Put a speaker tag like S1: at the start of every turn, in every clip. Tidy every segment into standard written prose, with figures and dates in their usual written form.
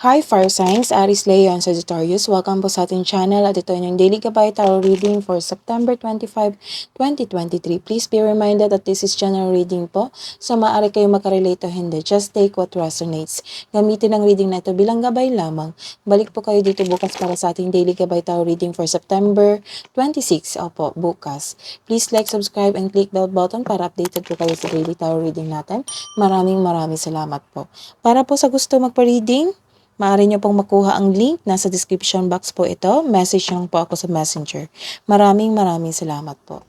S1: Hi Fire Signs, Aries, Leo, and Sagittarius. Welcome po sa ating channel at ito yung Daily Gabay Tarot Reading for September 25, 2023. Please be reminded that this is general reading po. So maaari kayo makarelate o hindi. Just take what resonates. Gamitin ang reading na ito bilang gabay lamang. Balik po kayo dito bukas para sa ating Daily Gabay Tarot Reading for September 26. Opo, bukas. Please like, subscribe, and click bell button para updated po kayo sa Daily Tarot Reading natin. Maraming salamat po. Para po sa gusto magpa-reading, maaari nyo pong makuha ang link. Nasa description box po ito. Message lang po ako sa messenger. Maraming salamat po.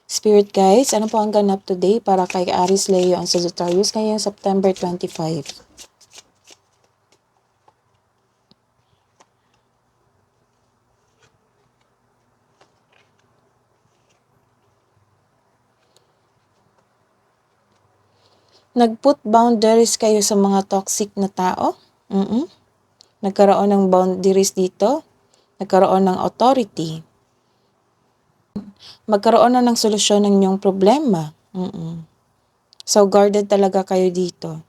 S1: Spirit guides, ano po ang ganap today para kay Aries, Leo, and Sagittarius ngayong September 25? Nag-put boundaries kayo sa mga toxic na tao? Nagkaroon ng boundaries dito. Nagkaroon ng authority. Magkaroon na ng solusyon ng inyong problema. So, guarded talaga kayo dito.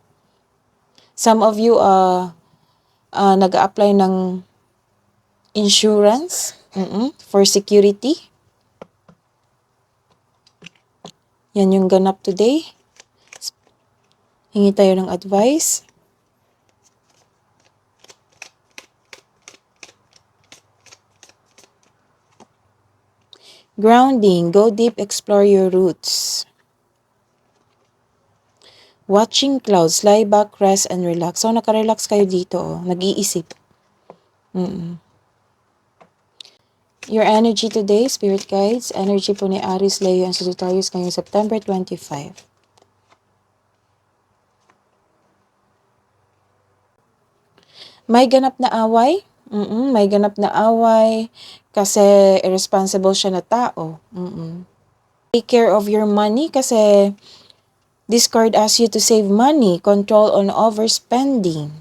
S1: Some of you nag-a-apply ng insurance for security. Yan yung ganap today. Hingi tayo ng advice. Grounding, go deep, explore your roots. Watching clouds, lie back, rest, and relax. So, nakarelax kayo dito, nag-iisip. Your energy today, spirit guides, energy po ni Aries, Leo, and Sagittarius ngayong September 25. May ganap na away? May ganap na away kasi irresponsible siya na tao. Take care of your money kasi this card asks you to save money, control on overspending.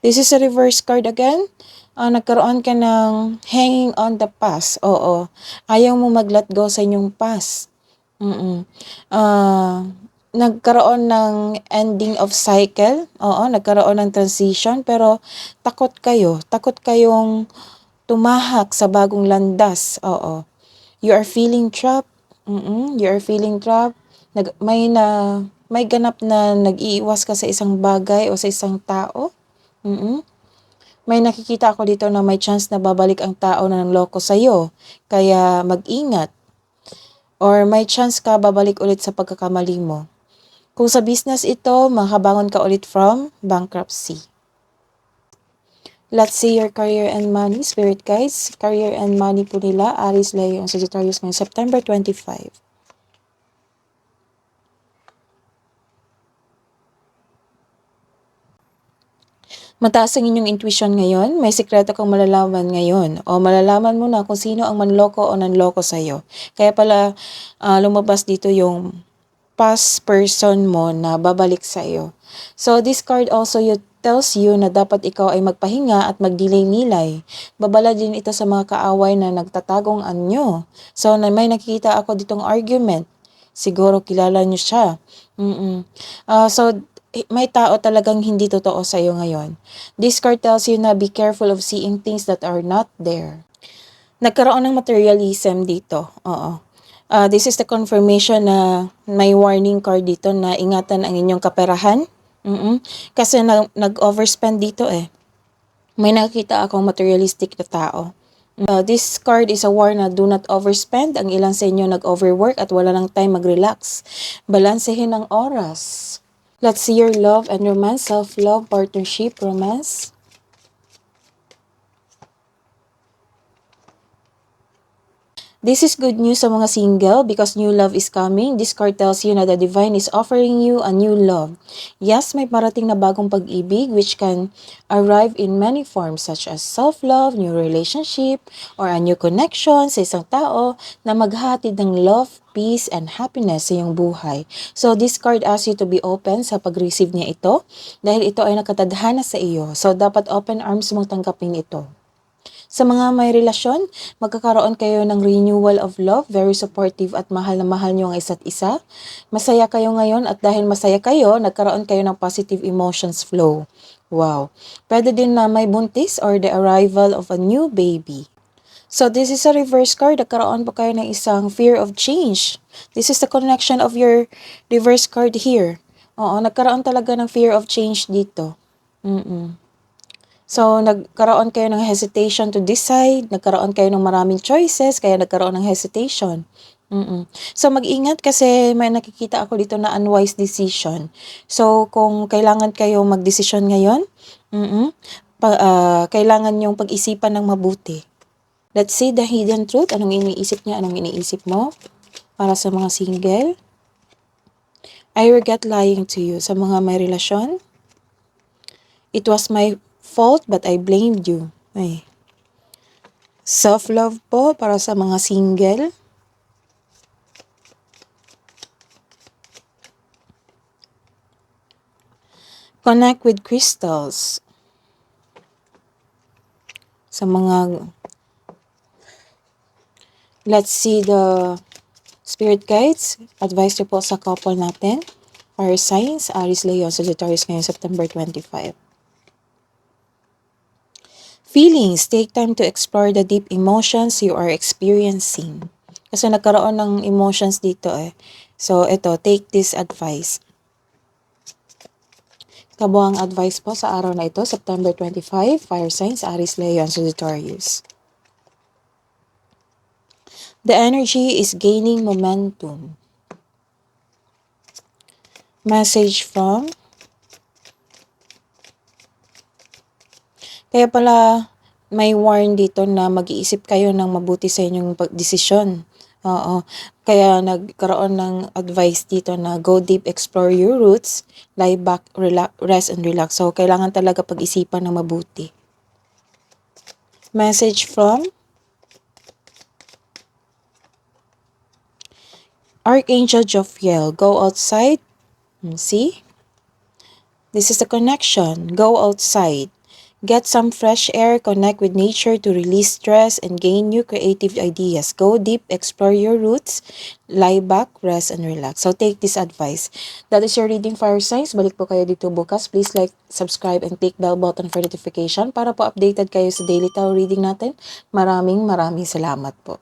S1: This is a reverse card again. Nagkaroon ka ng hanging on the past. Oo. Ayaw mo mag-let go sa inyong past. Nagkaroon ng ending of cycle. Oo, nagkaroon ng transition. Pero takot kayo. Takot kayong tumahak sa bagong landas. Oo. You are feeling trapped. You are feeling trapped. May ganap na nag-iiwas ka sa isang bagay o sa isang tao. May nakikita ako dito na may chance na babalik ang tao na nanloko sa'yo. Kaya mag-ingat. Or may chance ka babalik ulit sa pagkakamali mo. Kung sa business ito, makabangon ka ulit from bankruptcy. Let's see your career and money, spirit guides. Career and money po nila, Aries, Leo, and Sagittarius ngayong September 25. Mataas ang inyong intuition ngayon, may sikreto kang malalaman ngayon, o malalaman mo na kung sino ang manloko o nanloko sa'yo. Kaya pala lumabas dito yung past person mo na babalik sa'yo. So this card also tells you na dapat ikaw ay magpahinga at magdilay-nilay. Babala din ito sa mga kaaway na nagtatagong anyo. So may nakikita ako ditong argument. Siguro kilala nyo siya. So may tao talagang hindi totoo sa iyo ngayon. This card tells you na be careful of seeing things that are not there. Nagkaroon ng materialism dito. Oo. This is the confirmation na may warning card dito na ingatan ang inyong kaperahan. Kasi nag-overspend dito eh. May nakita akong materialistic na tao. This card is a warn na do not overspend. Ang ilan sa inyo nag-overwork at wala ng time mag-relax. Balansehin ang oras. Let's see your love and romance, self-love, partnership, romance. This is good news sa mga single because new love is coming. This card tells you na the divine is offering you a new love. Yes, may parating na bagong pag-ibig which can arrive in many forms such as self-love, new relationship, or a new connection sa isang tao na maghatid ng love, peace, and happiness sa iyong buhay. So this card asks you to be open sa pag-receive niya ito dahil ito ay nakatadhana sa iyo. So dapat open arms mong tanggapin ito. Sa mga may relasyon, magkakaroon kayo ng renewal of love, very supportive at mahal na mahal nyo ang isa't isa. Masaya kayo ngayon at dahil masaya kayo, nagkaroon kayo ng positive emotions flow. Wow. Pwede din na may buntis or the arrival of a new baby. So this is a reverse card. Nagkaroon pa kayo ng isang fear of change. This is the connection of your reverse card here. Oo, nagkaroon talaga ng fear of change dito. So, nagkaroon kayo ng hesitation to decide, nagkaroon kayo ng maraming choices, kaya nagkaroon ng hesitation. So, mag-ingat kasi may nakikita ako dito na unwise decision. So, kung kailangan kayo mag-desisyon ngayon, kailangan yung pag-isipan ng mabuti. Let's see the hidden truth. Anong iniisip niya? Anong iniisip mo? Para sa mga single. I regret lying to you. Sa mga may relasyon. It was my fault but I blamed you. Ay. Self-love po para sa mga single. Connect with crystals. Sa mga... Let's see the spirit guides. Advice niyo po sa couple natin. Fire signs, Aries, Leo, Sagittarius ngayong September 25. Feelings, take time to explore the deep emotions you are experiencing. Kasi nagkaroon ng emotions dito eh. So, ito, take this advice. Kabuang advice po sa araw na ito, September 25, fire signs, Aries, Leo, and Sagittarius. The energy is gaining momentum. Message from... Kaya pala may warn dito na mag-iisip kayo ng mabuti sa inyong desisyon. Oo. Kaya nagkaroon ng advice dito na go deep, explore your roots, lie back, rest and relax. So, kailangan talaga pag-isipan ng mabuti. Message from Archangel Jophiel. Go outside. See? This is the connection. Go outside. Get some fresh air, connect with nature to release stress and gain new creative ideas. Go deep, explore your roots, lie back, rest, and relax. So take this advice. That is your reading, fire signs. Balik po kayo dito bukas. Please like, subscribe, and click bell button for notification para po updated kayo sa daily tarot reading natin. Maraming salamat po.